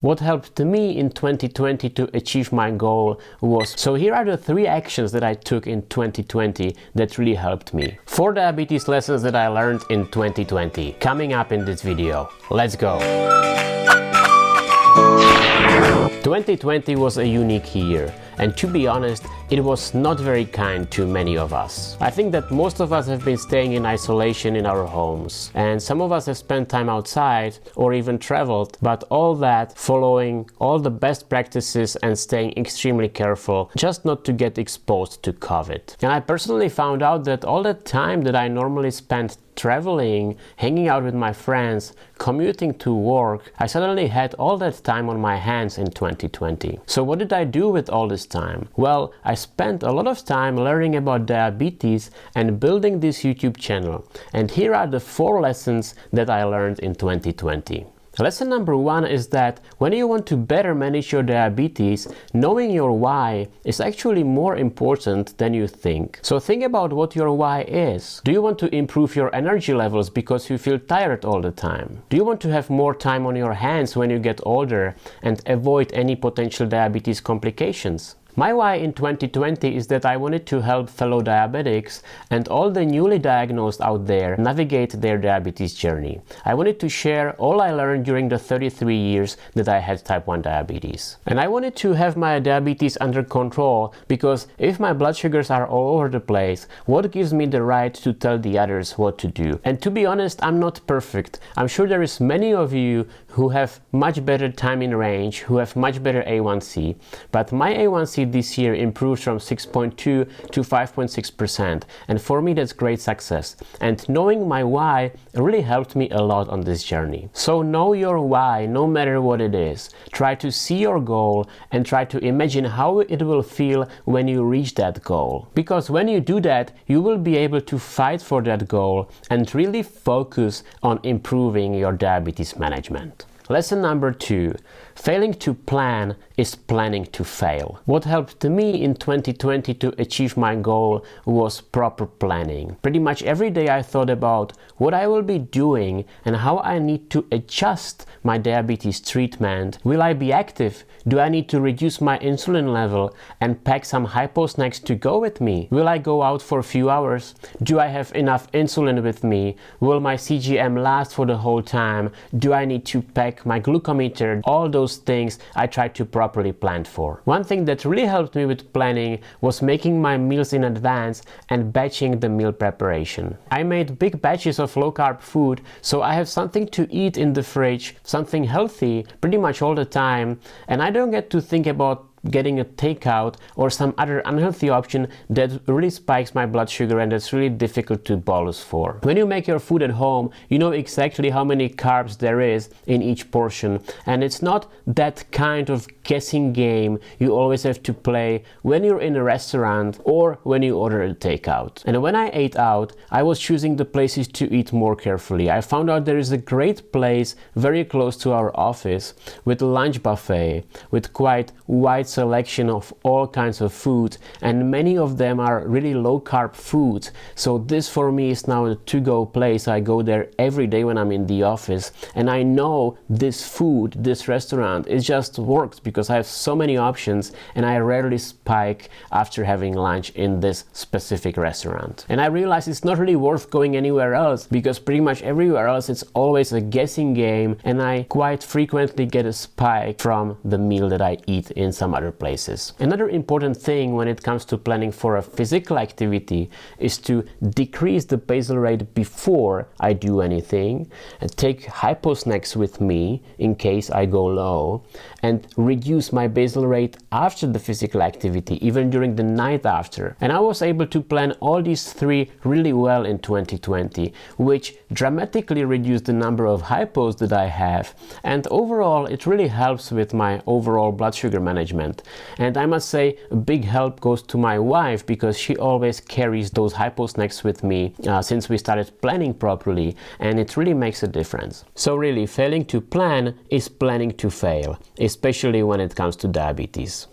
What helped me in 2020 to achieve my goal was, so here are the 3 actions that I took in 2020 that really helped me. 4 diabetes lessons that I learned in 2020, coming up in this video. Let's go! 2020 was a unique year, and to be honest, it was not very kind to many of us. I think that most of us have been staying in isolation in our homes, and some of us have spent time outside or even traveled, but all that following all the best practices and staying extremely careful just not to get exposed to COVID. And I personally found out that all that time that I normally spent traveling, hanging out with my friends, commuting to work, I suddenly had all that time on my hands in 2020. So what did I do with all this time? Well, I spent a lot of time learning about diabetes and building this YouTube channel. And here are the 4 lessons that I learned in 2020. Lesson number 1 is that when you want to better manage your diabetes, knowing your why is actually more important than you think. So think about what your why is. Do you want to improve your energy levels because you feel tired all the time? Do you want to have more time on your hands when you get older and avoid any potential diabetes complications? My why in 2020 is that I wanted to help fellow diabetics and all the newly diagnosed out there navigate their diabetes journey. I wanted to share all I learned during the 33 years that I had type 1 diabetes. And I wanted to have my diabetes under control because if my blood sugars are all over the place, what gives me the right to tell the others what to do? And to be honest, I'm not perfect. I'm sure there is many of you who have much better time in range, who have much better A1C, but my A1C this year improved from 6.2 to 5.6%, and for me that's great success. And knowing my why really helped me a lot on this journey. So know your why, no matter what it is. Try to see your goal and try to imagine how it will feel when you reach that goal. Because when you do that, you will be able to fight for that goal and really focus on improving your diabetes management. Lesson number 2. Failing to plan is planning to fail. What helped me in 2020 to achieve my goal was proper planning. Pretty much every day I thought about what I will be doing and how I need to adjust my diabetes treatment. Will I be active? Do I need to reduce my insulin level and pack some hypo snacks to go with me? Will I go out for a few hours? Do I have enough insulin with me? Will my CGM last for the whole time? Do I need to pack my glucometer? All those things I tried to properly plan for. One thing that really helped me with planning was making my meals in advance and batching the meal preparation. I made big batches of low-carb food, so I have something to eat in the fridge, something healthy pretty much all the time, and I don't get to think about getting a takeout or some other unhealthy option that really spikes my blood sugar and that's really difficult to bolus for. When you make your food at home, you know exactly how many carbs there is in each portion, and it's not that kind of guessing game you always have to play when you're in a restaurant or when you order a takeout. And when I ate out, I was choosing the places to eat more carefully. I found out there is a great place very close to our office with a lunch buffet with quite wide selection of all kinds of food, and many of them are really low carb foods. So this for me is now a to-go place. I go there every day when I'm in the office, and I know this food, this restaurant, it just works because I have so many options and I rarely spike after having lunch in this specific restaurant. And I realize it's not really worth going anywhere else because pretty much everywhere else it's always a guessing game, and I quite frequently get a spike from the meal that I eat in some other places. Another important thing when it comes to planning for a physical activity is to decrease the basal rate before I do anything, and take hypo snacks with me in case I go low, and reduce my basal rate after the physical activity, even during the night after. And I was able to plan all these 3 really well in 2020, which dramatically reduced the number of hypos that I have, and overall it really helps with my overall blood sugar management. And I must say a big help goes to my wife because she always carries those hypo snacks with me since we started planning properly, and it really makes a difference. So really, failing to plan is planning to fail, especially when it comes to diabetes.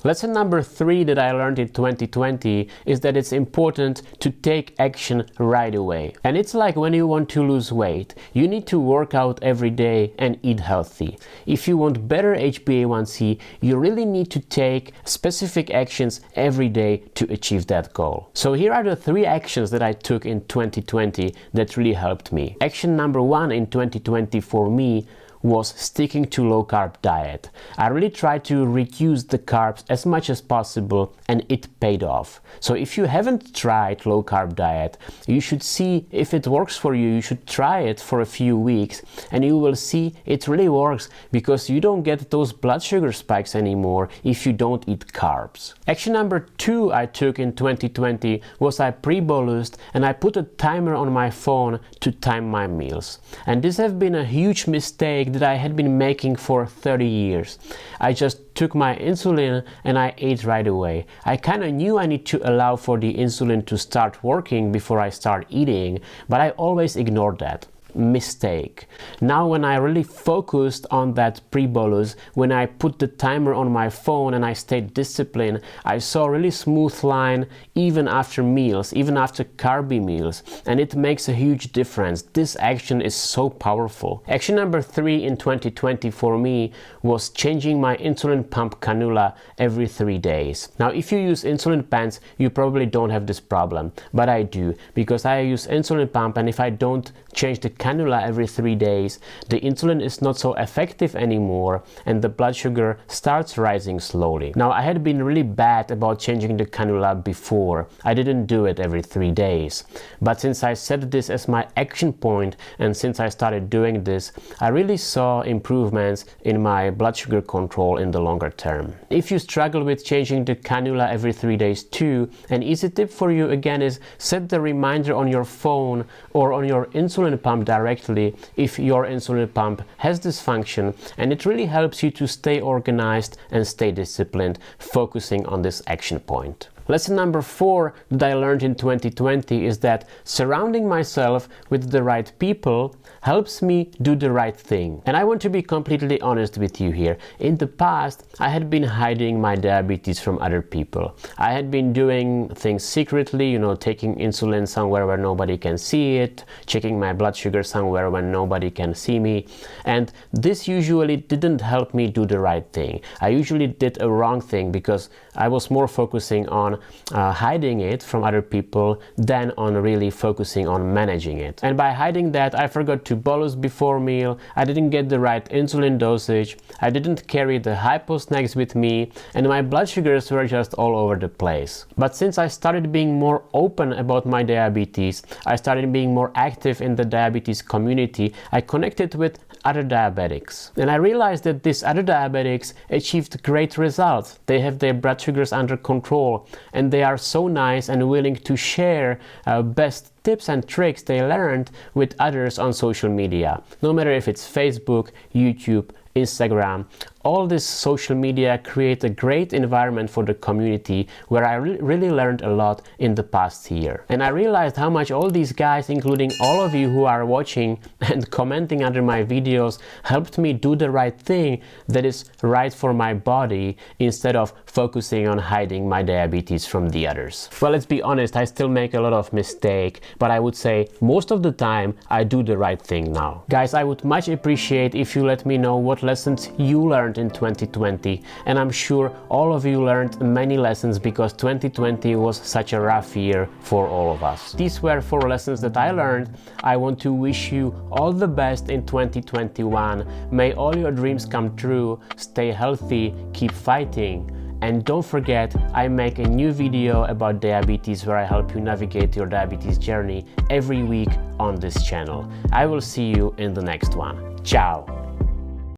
Lesson number 3 that I learned in 2020 is that it's important to take action right away. And it's like when you want to lose weight, you need to work out every day and eat healthy. If you want better HbA1c, you really need to take specific actions every day to achieve that goal. So here are the 3 actions that I took in 2020 that really helped me. Action number 1 in 2020 for me was sticking to low-carb diet. I really tried to reduce the carbs as much as possible, and it paid off. So if you haven't tried low-carb diet, you should see if it works for you. You should try it for a few weeks, and you will see it really works, because you don't get those blood sugar spikes anymore if you don't eat carbs. Action number 2 I took in 2020 was I pre-bolused, and I put a timer on my phone to time my meals. And this has been a huge mistake that I had been making for 30 years. I just took my insulin and I ate right away. I kind of knew I need to allow for the insulin to start working before I start eating, but I always ignored that. Mistake. Now when I really focused on that pre-bolus, when I put the timer on my phone and I stayed disciplined, I saw a really smooth line even after meals, even after carby meals, and it makes a huge difference. This action is so powerful. Action number 3 in 2020 for me was changing my insulin pump cannula every 3 days. Now if you use insulin pens, you probably don't have this problem, but I do, because I use insulin pump, and if I don't change the cannula every 3 days, the insulin is not so effective anymore and the blood sugar starts rising slowly. Now I had been really bad about changing the cannula before. I didn't do it every 3 days. But since I set this as my action point, and since I started doing this, I really saw improvements in my blood sugar control in the longer term. If you struggle with changing the cannula every 3 days too, an easy tip for you again is set the reminder on your phone or on your insulin pump directly if your insulin pump has this function, and it really helps you to stay organized and stay disciplined, focusing on this action point. Lesson number 4 that I learned in 2020 is that surrounding myself with the right people helps me do the right thing. And I want to be completely honest with you here. In the past, I had been hiding my diabetes from other people. I had been doing things secretly, taking insulin somewhere where nobody can see it, checking my blood sugar somewhere when nobody can see me. And this usually didn't help me do the right thing. I usually did a wrong thing because I was more focusing on hiding it from other people than on really focusing on managing it. And by hiding that, I forgot to bolus before meal, I didn't get the right insulin dosage, I didn't carry the hypo snacks with me, and my blood sugars were just all over the place. But since I started being more open about my diabetes, I started being more active in the diabetes community, I connected with other diabetics. And I realized that these other diabetics achieved great results. They have their blood sugars under control, and they are so nice and willing to share best tips and tricks they learned with others on social media. No matter if it's Facebook, YouTube, Instagram, all this social media create a great environment for the community where I really learned a lot in the past year. And I realized how much all these guys, including all of you who are watching and commenting under my videos, helped me do the right thing that is right for my body instead of focusing on hiding my diabetes from the others. Well, let's be honest, I still make a lot of mistakes, but I would say most of the time I do the right thing now. Guys, I would much appreciate if you let me know what lessons you learned in 2020, and I'm sure all of you learned many lessons because 2020 was such a rough year for all of us. These were 4 lessons that I learned. I want to wish you all the best in 2021. May all your dreams come true. Stay healthy, keep fighting. And don't forget, I make a new video about diabetes where I help you navigate your diabetes journey every week on this channel. I will see you in the next one. Ciao!